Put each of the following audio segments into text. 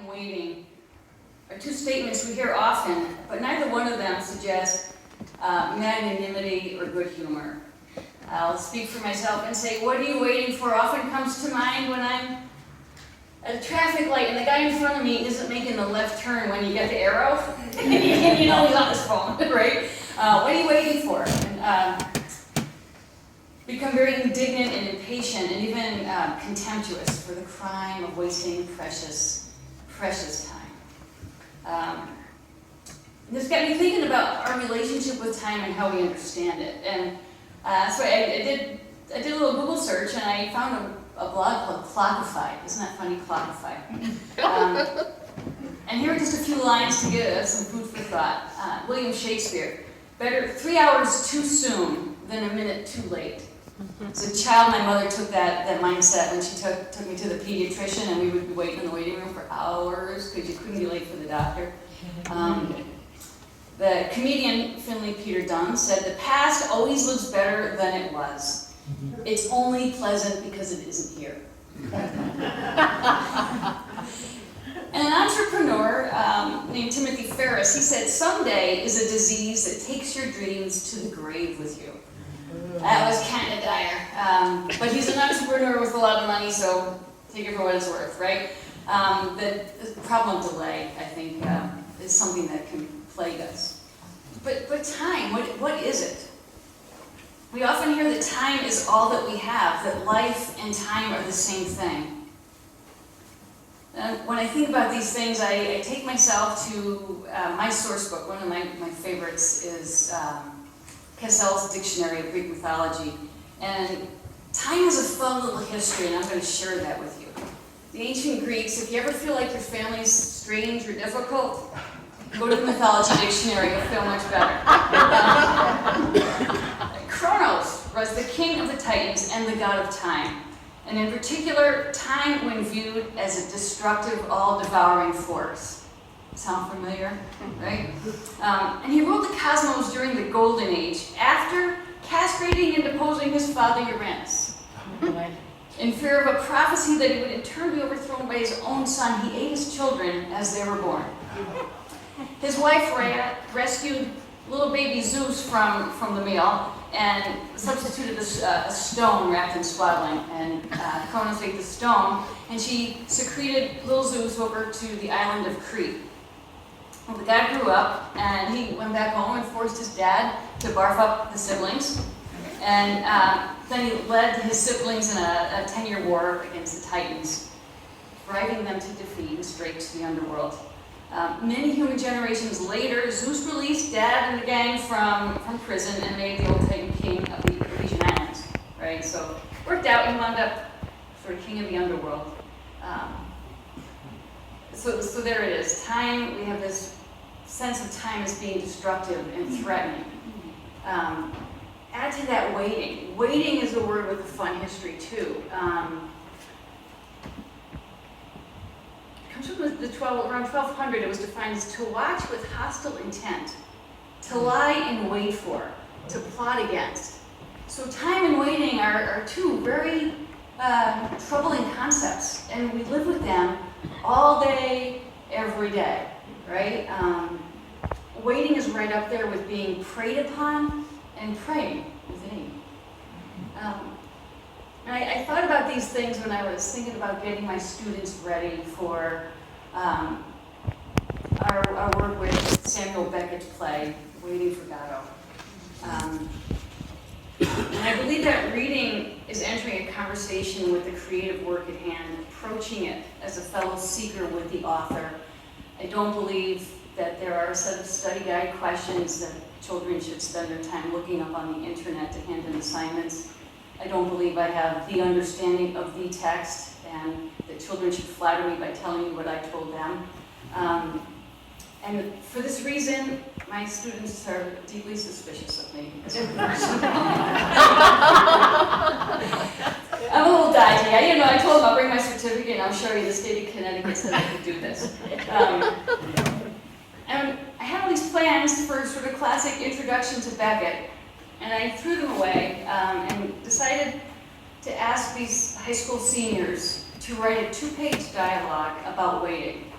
time waiting are two statements we hear often, but neither one of them suggests magnanimity or good humor. I'll speak for myself and say, what are you waiting for often comes to mind when I'm at a traffic light and the guy in front of me isn't making the left turn when you get the arrow. You know he's on his phone, right? What are you waiting for? And, become very indignant and impatient and even contemptuous for the crime of wasting precious time. This got me thinking about our relationship with time and how we understand it. And so I did a little Google search and I found a blog called Clockified. Isn't that funny, Clockified? And here are just a few lines to give us some food for thought. William Shakespeare, better 3 hours too soon than a minute too late. As a child, my mother took that mindset when she took me to the pediatrician, and we would be waiting in the waiting room for hours because you couldn't be late for the doctor. The comedian Finley Peter Dunne said, "The past always looks better than it was. It's only pleasant because it isn't here." And an entrepreneur named Timothy Ferriss, he said, "Someday is a disease that takes your dreams to the grave with you." That was kind of dire. But he's an entrepreneur with a lot of money, so take it for what it's worth, right? The problem of delay, I think, is something that can plague us. But time, what is it? We often hear that time is all that we have, that life and time are the same thing. And when I think about these things, I take myself to my source book. One of my favorites is Cassell's Dictionary of Greek Mythology. And time has a fun little history, and I'm going to share that with you. The ancient Greeks, if you ever feel like your family's strange or difficult, go to the Mythology Dictionary, you'll feel much better. Kronos was the king of the Titans and the god of time. And in particular, time when viewed as a destructive, all-devouring force. Sound familiar? Right? And he ruled the cosmos during the Golden Age, after castrating and deposing his father Uranus. In fear of a prophecy that he would in turn be overthrown by his own son, he ate his children as they were born. His wife rescued little baby Zeus from the meal and substituted a stone wrapped in swaddling. And Kronos ate the stone, and she secreted little Zeus over to the island of Crete. Well, the guy grew up, and he went back home and forced his dad to barf up the siblings. And then he led his siblings in a 10-year war against the Titans, driving them to defeat and straight to the underworld. Many human generations later, Zeus released Dad and the gang from prison and made the old Titan king of the Elysian Islands. Right? So worked out. He wound up sort of king of the underworld. So there it is. Time, we have this sense of time as being destructive and threatening. Add to that waiting. Waiting is a word with a fun history too. It comes from around 1200. It was defined as to watch with hostile intent, to lie in wait for, to plot against. So time and waiting are two very troubling concepts, and we live with them all day, every day, right? Waiting is right up there with being preyed upon and praying with an E. And I thought about these things when I was thinking about getting my students ready for our work with Samuel Beckett's play, Waiting for Godot. And I believe that reading is entering a conversation with the creative work at hand, approaching it as a fellow seeker with the author. I don't believe that there are a set of study guide questions that children should spend their time looking up on the internet to hand in assignments. I don't believe I have the understanding of the text, and that children should flatter me by telling me what I told them. And for this reason, my students are deeply suspicious of me as a person. I'm a little dodgy. I told them I'll bring my certificate and I'll show you the state of Connecticut so that I could do this. And I had all these plans for sort of classic introduction to Beckett, and I threw them away and decided to ask these high school seniors to write a 2-page dialogue about waiting.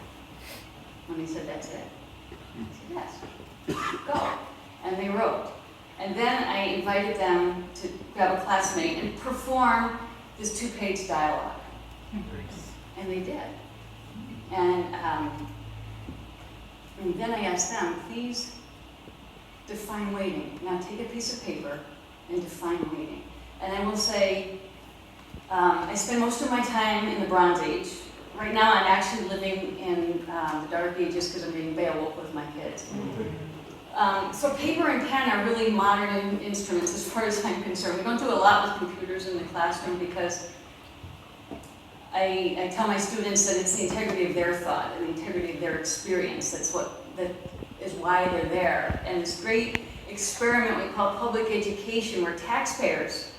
And they said, that's it? I said, yes. Go. And they wrote. And then I invited them to grab a classmate and perform this 2-page dialogue. And they did. And then I asked them, please define waiting. Now take a piece of paper and define waiting. And I will say, I spend most of my time in the Bronze Age. Right now I'm actually living in the Dark Ages because I'm reading Beowulf with my kids. So paper and pen are really modern instruments as far as I'm concerned. We don't do a lot with computers in the classroom because I tell my students that it's the integrity of their thought and the integrity of their experience. That is why they're there. And this great experiment we call public education, where taxpayers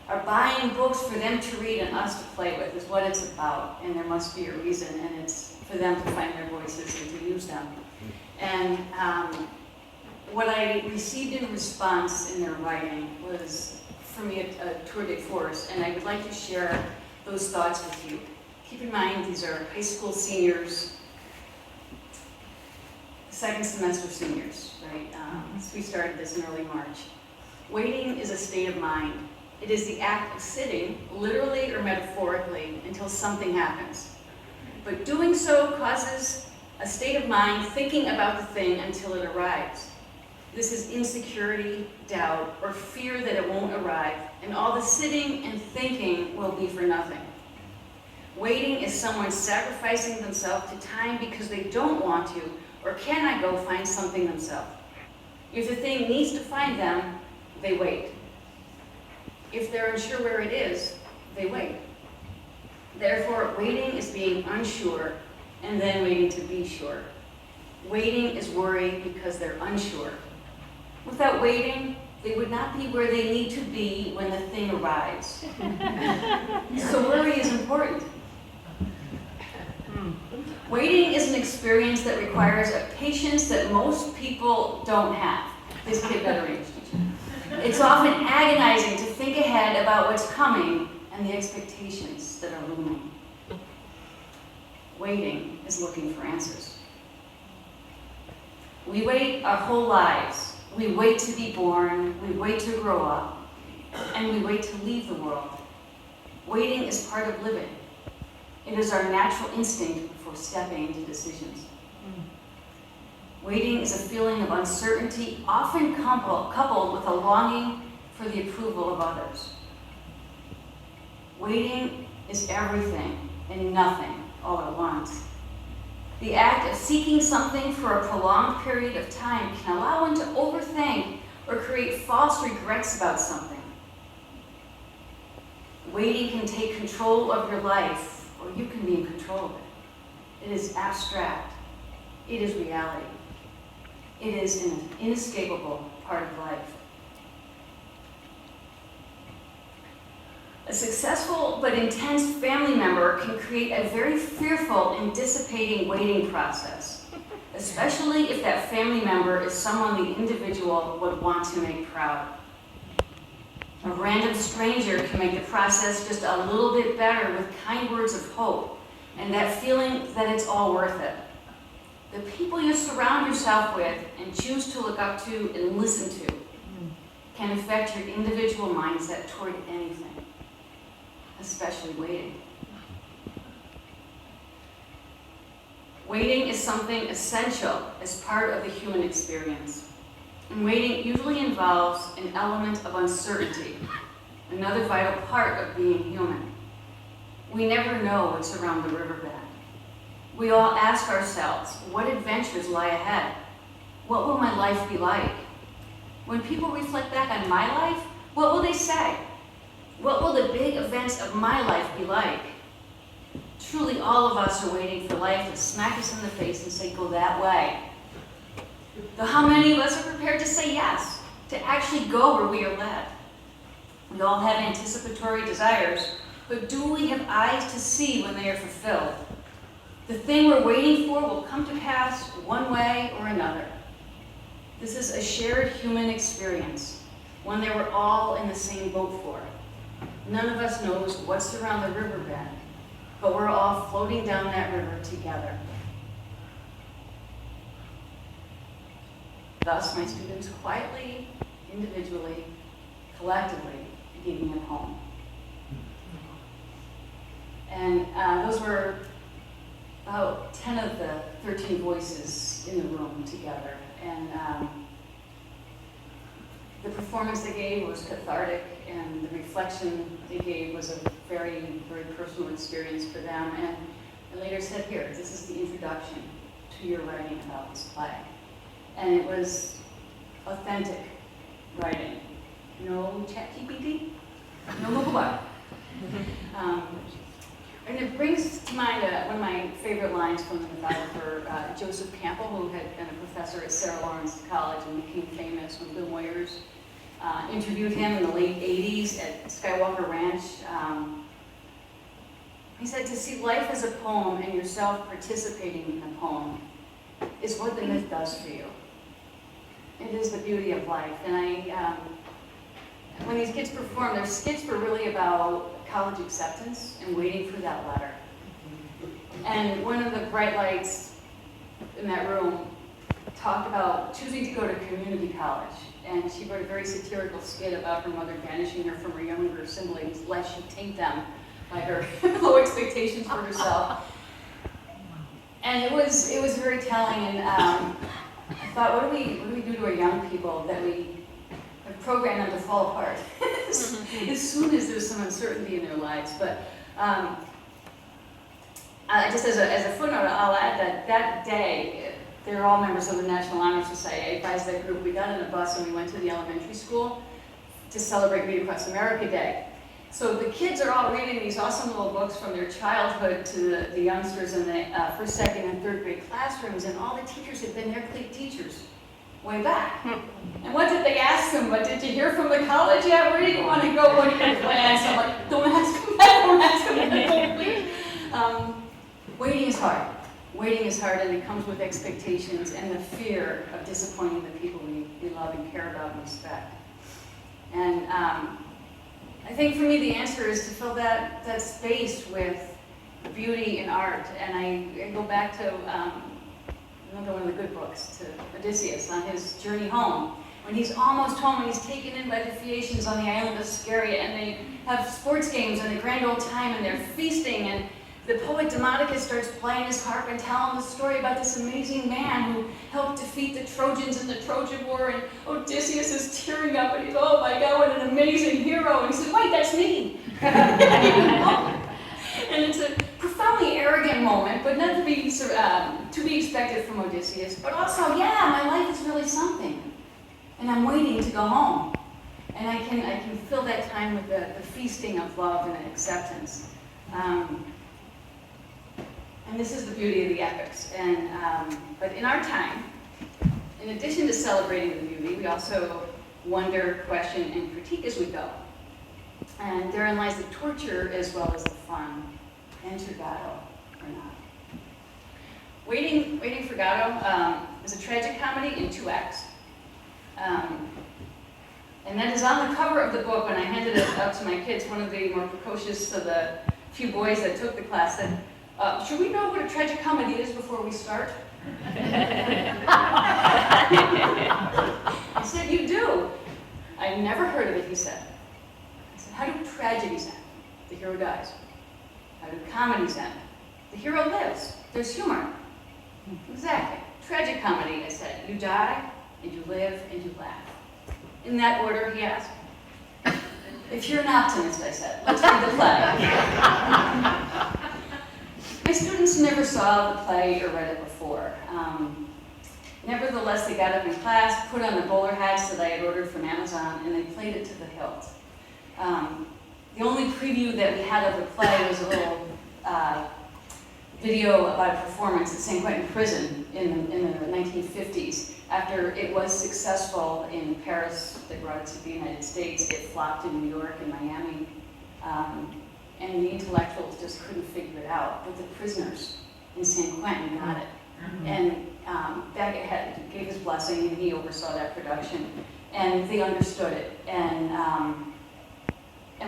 are buying books for them to read and us to play with, is what it's about. And there must be a reason, and it's for them to find their voices and to use them. And what I received in response in their writing was, for me, a tour de force, and I would like to share those thoughts with you. Keep in mind, these are high school seniors, second semester seniors, right? So we started this in early March. Waiting is a state of mind. It is the act of sitting, literally or metaphorically, until something happens. But doing so causes a state of mind thinking about the thing until it arrives. This is insecurity, doubt, or fear that it won't arrive, and all the sitting and thinking will be for nothing. Waiting is someone sacrificing themselves to time because they don't want to or cannot go find something themselves. If the thing needs to find them, they wait. If they're unsure where it is, they wait. Therefore, waiting is being unsure and then waiting to be sure. Waiting is worry because they're unsure. Without waiting, they would not be where they need to be when the thing arrives. So worry is important. Waiting is an experience that requires a patience that most people don't have. This kid got a English teacher. It's often agonizing to think ahead about what's coming and the expectations that are looming. Waiting is looking for answers. We wait our whole lives. We wait to be born, we wait to grow up, and we wait to leave the world. Waiting is part of living. It is our natural instinct before stepping into decisions. Waiting is a feeling of uncertainty, often coupled with a longing for the approval of others. Waiting is everything and nothing all at once. The act of seeking something for a prolonged period of time can allow one to overthink or create false regrets about something. Waiting can take control of your life, or you can be in control of it. It is abstract. It is reality. It is an inescapable part of life. A successful but intense family member can create a very fearful and dissipating waiting process, especially if that family member is someone the individual would want to make proud. A random stranger can make the process just a little bit better with kind words of hope and that feeling that it's all worth it. The people you surround yourself with and choose to look up to and listen to can affect your individual mindset toward anything, especially waiting. Waiting is something essential as part of the human experience. And waiting usually involves an element of uncertainty, another vital part of being human. We never know what's around the riverbed. We all ask ourselves, what adventures lie ahead? What will my life be like? When people reflect back on my life, what will they say? What will the big events of my life be like? Truly, all of us are waiting for life to smack us in the face and say, go that way. Though how many of us are prepared to say yes, to actually go where we are led? We all have anticipatory desires, but do we have eyes to see when they are fulfilled? The thing we're waiting for will come to pass one way or another. This is a shared human experience, one that we're all in the same boat for. None of us knows what's around the riverbed, but we're all floating down that river together. Thus, my students quietly, individually, collectively gave me a poem. And those were about 10 of the 13 voices in the room together. And the performance they gave was cathartic, and the reflection they gave was a very, very personal experience for them. And I later said, here, this is the introduction to your writing about this play. And it was authentic writing. No ChatGPT, no Google. And it brings to mind one of my favorite lines from the mythographer, Joseph Campbell, who had been a professor at Sarah Lawrence College and became famous when Bill Moyers interviewed him in the late 80s at Skywalker Ranch. He said, to see life as a poem and yourself participating in the poem is what the myth does for you. It is the beauty of life. And when these kids perform, their skits were really about college acceptance and waiting for that letter. And one of the bright lights in that room talked about choosing to go to community college. And she wrote a very satirical skit about her mother banishing her from her younger siblings, lest she taint them by her low expectations for herself. And it was very telling. And I thought, what do we do to our young people that we have programmed them to fall apart as soon as there's some uncertainty in their lives? But just as a footnote, I'll add that day, they're all members of the National Honor Society. I advised that group. We got in a bus and we went to the elementary school to celebrate Read Across America Day. So the kids are all reading these awesome little books from their childhood to the youngsters in the first, second, and third grade classrooms, and all the teachers had been their clique teachers way back. And what did they ask them? What did you hear from the college yet? Where do you want to go? What are your plans? I'm like, don't ask them that, don't ask them that, please. Waiting is hard. Waiting is hard, and it comes with expectations and the fear of disappointing the people we love and care about and respect. And I think for me the answer is to fill that space with beauty and art. And I go back to another one of the good books, to Odysseus on his journey home. When he's almost home and he's taken in by the Phaeacians on the island of Scheria, and they have sports games and a grand old time, and they're feasting, and the poet Demodocus starts playing his harp and telling the story about this amazing man who helped defeat the Trojans in the Trojan War, and Odysseus is tearing up, and he's, oh my God, what an amazing hero. And he says, wait, that's me. And it's a profoundly arrogant moment, but not to be expected from Odysseus, but also, yeah, my life is really something, and I'm waiting to go home. And I can fill that time with the feasting of love and acceptance. And this is the beauty of the epics. And but in our time, in addition to celebrating the beauty, we also wonder, question, and critique as we go. And therein lies the torture as well as the fun. Enter Godot or not. Waiting for Godot is a tragic comedy in 2 acts. And that is on the cover of the book. When I handed it out to my kids, one of the more precocious of the few boys that took the class said, should we know what a tragic comedy is before we start? I said, you do. I never heard of it, he said. I said, how do tragedies end? The hero dies. How do comedies end? The hero lives. There's humor. Exactly. Tragic comedy, I said. You die, and you live, and you laugh. In that order, he asked. If you're an optimist, I said, let's read the play. My students never saw the play or read it before. Nevertheless, they got up in class, put on the bowler hats that I had ordered from Amazon, and they played it to the hilt. The only preview that we had of the play was a little video about a performance at St. Quentin Prison in the 1950s. After it was successful in Paris, they brought it to the United States. It flopped in New York and Miami. And the intellectuals just couldn't figure it out. But the prisoners in St. Quentin got it. And Daggett gave his blessing, and he oversaw that production. And they understood it. And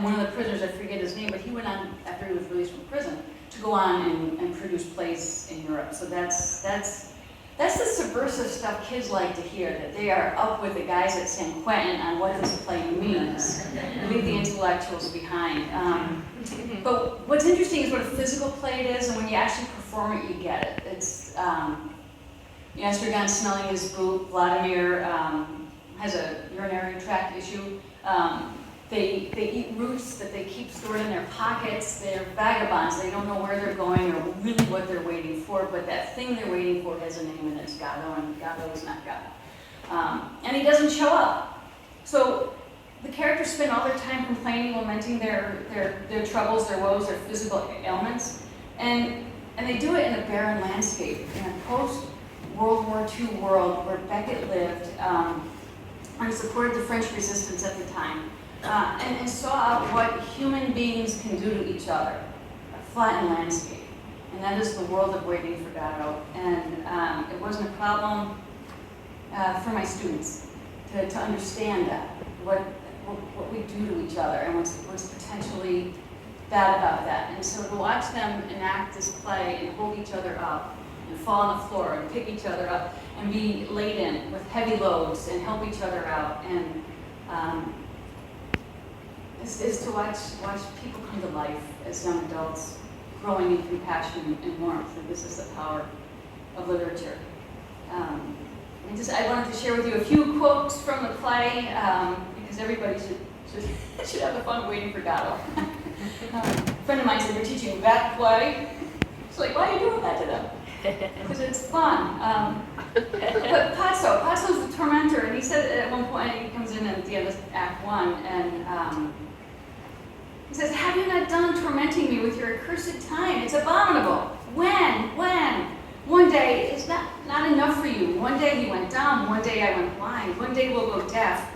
one of the prisoners, I forget his name, but he went on, after he was released from prison, to go on and produce plays in Europe. So that's That's the subversive stuff kids like to hear, that they are up with the guys at San Quentin on what this play means. Leave the intellectuals behind. But what's interesting is what a physical play it is, and when you actually perform it, you get it. It's Estragon smelling his boot. Vladimir has a urinary tract issue. They eat roots that they keep stored in their pockets. They're vagabonds. They don't know where they're going or really what they're waiting for, but that thing they're waiting for has a name, and it's Gado, and Gado is not Gado. And he doesn't show up. So the characters spend all their time complaining, lamenting their troubles, their woes, their physical ailments, and they do it in a barren landscape, in a post-World War II world where Beckett lived and supported the French resistance at the time. And saw what human beings can do to each other, a flattened landscape. And that is the world of waiting for Godot. And it wasn't a problem for my students to understand that, what we do to each other and what's potentially bad about that. And so to watch them enact this play and hold each other up and fall on the floor and pick each other up and be laden with heavy loads and help each other out, and is to watch people come to life as young adults, growing in compassion and warmth. And this is the power of literature. I wanted to share with you a few quotes from the play, because everybody should have the fun of waiting for Godot. A friend of mine said, "We're teaching that play." It's like, why are you doing that to them? Because it's fun. But Pazzo's the tormentor, and he said at one point, he comes in at the end of Act 1, and he says, "Have you not done tormenting me with your accursed time? It's abominable. When? One day is not enough for you. One day he went dumb. One day I went blind. One day we'll go deaf.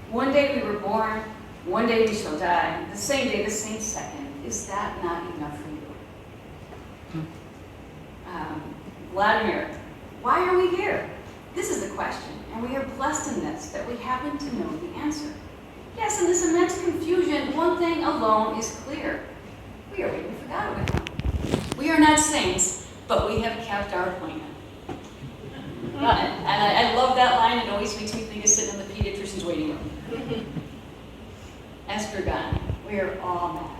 One day we were born. One day we shall die. The same day, the same second. Is that not enough for you?" Vladimir, why are we here? This is the question, and we are blessed in this, that we happen to know the answer. Yes, in this immense confusion, one thing alone is clear. We are waiting for God to come. We are not saints, but we have kept our appointment. And I love that line. It always makes me think of sitting in the pediatrician's waiting room. Estragon, we are all mad.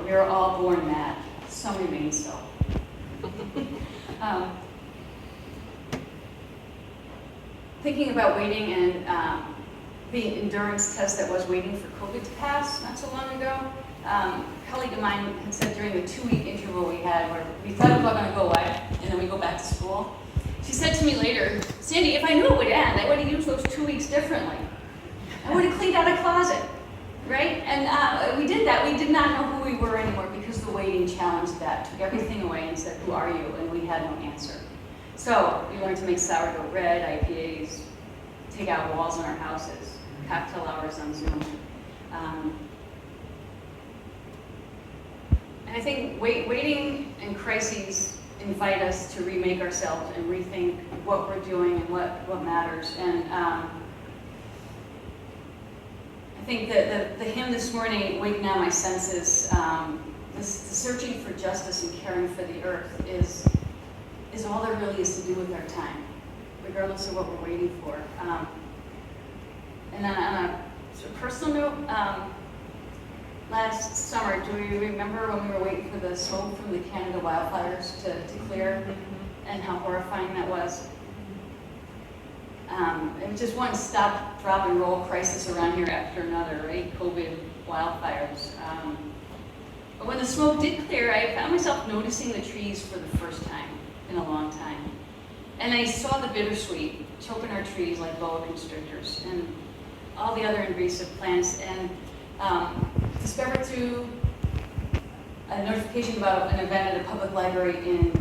We are all born mad. Some remain so. Thinking about waiting and the endurance test that was waiting for COVID to pass not so long ago, a colleague of mine had said during the 2-week interval we had where we thought it was going to go away and then we go back to school, she said to me later, "Sandy, if I knew it would end, I would have used those 2 weeks differently. I would have cleaned out a closet," right? And we did that. We did not know who we were anymore because the waiting challenged that, took everything away and said, "Who are you?" And we had no answer. So we learned to make sourdough bread, IPAs, take out walls in our houses, cocktail hours on Zoom. And I think waiting and crises invite us to remake ourselves and rethink what we're doing and what matters. And I think that the hymn this morning, "Wake Now My Senses," the searching for justice and caring for the earth is all there really is to do with our time, regardless of what we're waiting for. And then on a sort of personal note, last summer, do you remember when we were waiting for the smoke from the Canada wildfires to clear, and how horrifying that was? It was just one stop, drop, and roll crisis around here after another, right? COVID, wildfires. But when the smoke did clear, I found myself noticing the trees for the first time in a long time. And I saw the bittersweet choking our trees like boa constrictors and all the other invasive plants, and discovered through a notification about an event at a public library in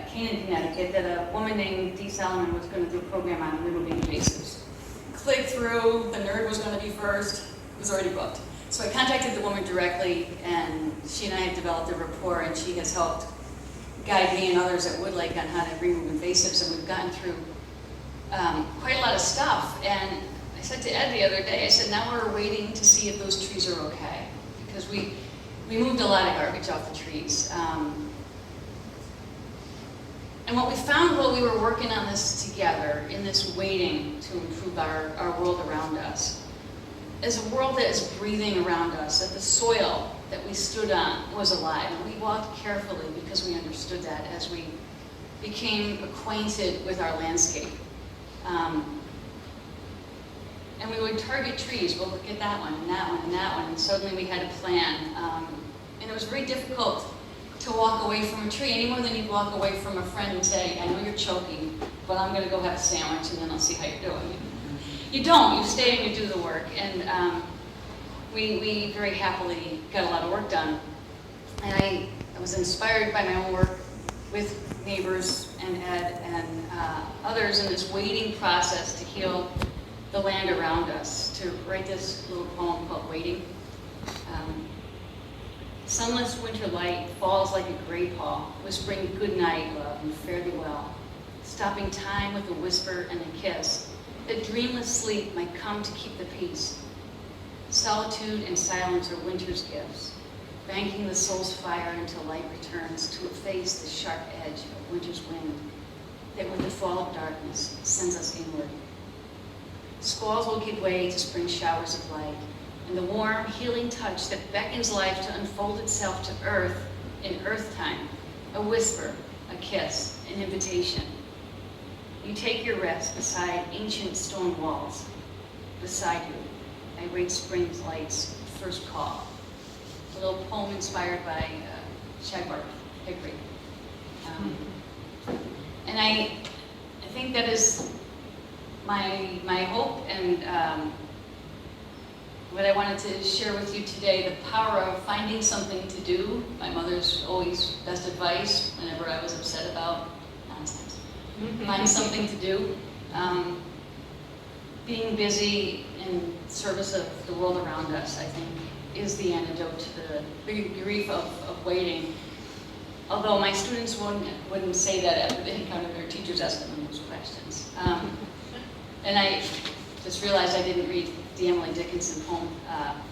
Canaan, Connecticut, that a woman named Dee Solomon was going to do a program on removing invasives. Click through, the nerd was going to be first, it was already booked. So I contacted the woman directly, and she and I have developed a rapport, and she has helped guide me and others at Woodlake on how to remove invasives, and we've gotten through quite a lot of stuff. And I said to Ed the other day, I said, now we're waiting to see if those trees are okay, because we moved a lot of garbage off the trees. And And what we found while we were working on this together, in this waiting to improve our world around us, is a world that is breathing around us, that the soil that we stood on was alive. And we walked carefully because we understood that as we became acquainted with our landscape. And we would target trees. Well, look at that one, and that one, and that one. And suddenly we had a plan. And it was very difficult to walk away from a tree any more than you'd walk away from a friend and say, I know you're choking, but I'm going to go have a sandwich and then I'll see how you're doing. You don't. You stay and you do the work. And we very happily got a lot of work done. And I was inspired by my own work with neighbors and Ed and others in this waiting process to heal the land around us, to write this little poem called Waiting. Sunless winter light falls like a gray paw, whispering good night, love, and fare thee well, stopping time with a whisper and a kiss, that dreamless sleep might come to keep the peace. Solitude and silence are winter's gifts, banking the soul's fire until light returns to efface the sharp edge of winter's wind, that with the fall of darkness sends us inward. Squalls will give way to spring showers of light, and the warm, healing touch that beckons life to unfold itself to earth in earth time, a whisper, a kiss, an invitation. You take your rest beside ancient stone walls. Beside you, I wait spring's light's first call. A little poem inspired by shagbark hickory. And I think that is my hope, and what I wanted to share with you today, the power of finding something to do. My mother's always best advice whenever I was upset about nonsense. Find something to do. Being busy in service of the world around us, I think, is the antidote to the big grief of waiting. Although my students wouldn't say that after they encountered their teachers asking them those questions. And I just realized I didn't read the Emily Dickinson poem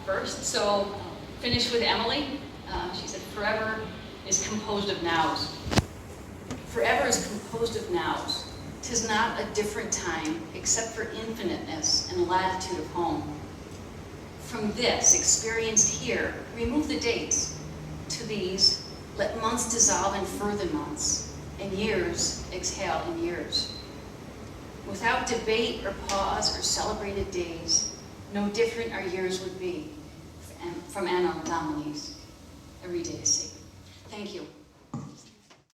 first, so I'll finish with Emily. She said, forever is composed of nows. Forever is composed of nows. 'Tis not a different time, except for infiniteness and latitude of home. From this, experienced here, remove the dates. To these, let months dissolve in further months, and years exhale in years. Without debate or pause or celebrated days, no different our years would be from Anno Dominis, every day is sacred. Thank you.